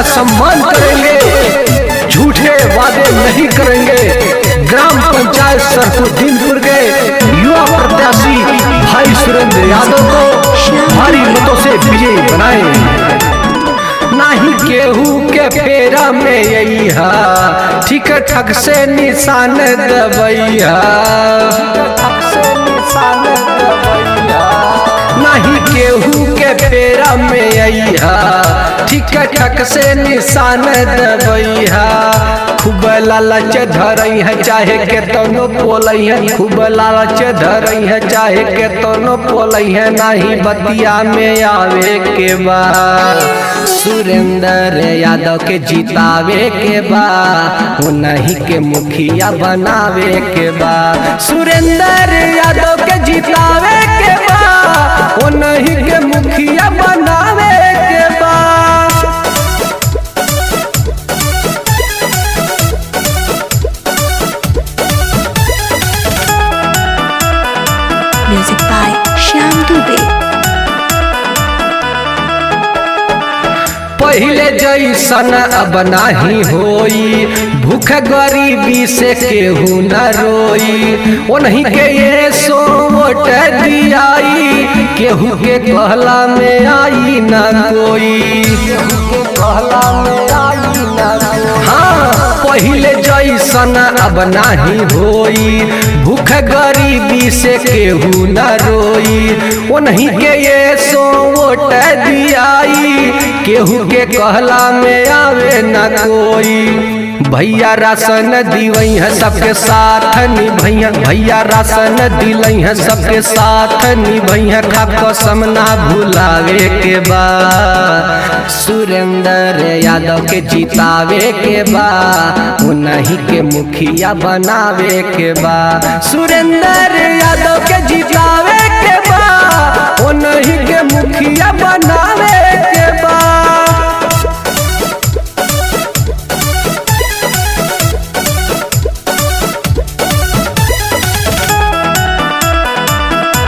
सम्मान करेंगे, झूठे वादे नहीं करेंगे। ग्राम पंचायत सरफुद्दीनपुर के युवा प्रत्याशी भाई सुरेंद्र यादव को भारी मतों से विजयी बनाए। नहीं केहू के फेरा में यही ठीक ठक से निशान दबैया, नहीं केहू के फेरा में यही ठीक ठक से निशान दबैया। खूब लालच धरई है चाहे के तनो पोलई है, खूब लालच धरई है चाहे के तनो पोलई है। नहीं बतिया में आवे के बाद सुरेंद्र यादव के जितावे के बाद, नहीं के मुखिया बनावे के बाद। सुरेंद्र यादव के जितावे के बाद, नहीं के मुखिया बनावे के बाद। Music by Shyam Dubey. पहले जैसन अब नाही होई, भूख गरीबी से केहू न रोई। उन्हीं के ये सो वोट दियाई, केहू के कहला में आई न कोई, केहू के कहला में आई न कोई। हाँ पहले जैसन अब नाही होई, भूख गरीबी से केहू न रोई। उन्हीं के ये सो वोट दियाई, केहू के कहला में आवे न कोई। भैया राशन दिवई है सबके साथ निभैया, भैया राशन दिलई है सबके साथ निभैया। खा कसम ना भुलावे के बाद, सुरेंद्र यादव के जितावे के बाद, उन्हीं के मुखिया बनावे के बाद। सुरेंद्र यादव के जितावे के बाद, उन्हीं के मुखिया बनावे के बाद।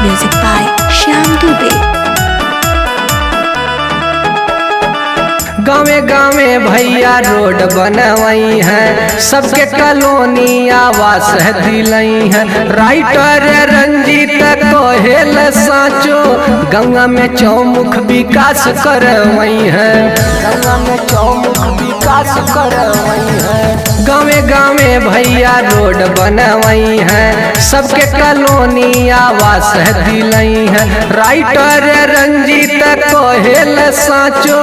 Music by Shyam Dubey. गाँवे गाँवे भैया रोड बनवाई है, सबके कॉलोनी आवास दिलई है। राइटर रंजीत कोहेल साचो, गंगा में चौमुख विकास करवाई है, गंगा में चौमुख विकास करवाई है। गाँवे गाँवे भैया रोड बनवाई है, सबके कॉलोनी आवास दिलई है। राइटर रंजीत कोहेल साचो,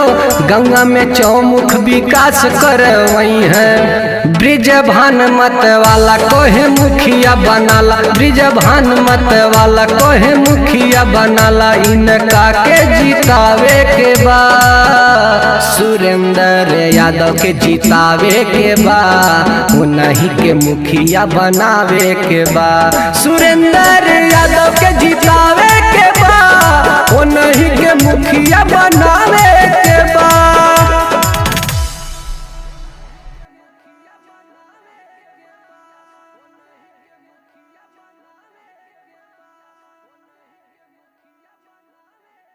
गंगा में चौमुख विकास करवाई है। ब्रिज भानुमत वाला कोहे मुखिया बनाला, ब्रिज भानुमत वाला कोहे मुखिया बनाला। इनका के जितावे के बाद, सुरेंद्र यादव के जितावे के बाद, उन्हीं के मुखिया बनावे के बाद। सुरेंद्र यादव के जितावे के बाद, उन्हीं के मुखिया बनावे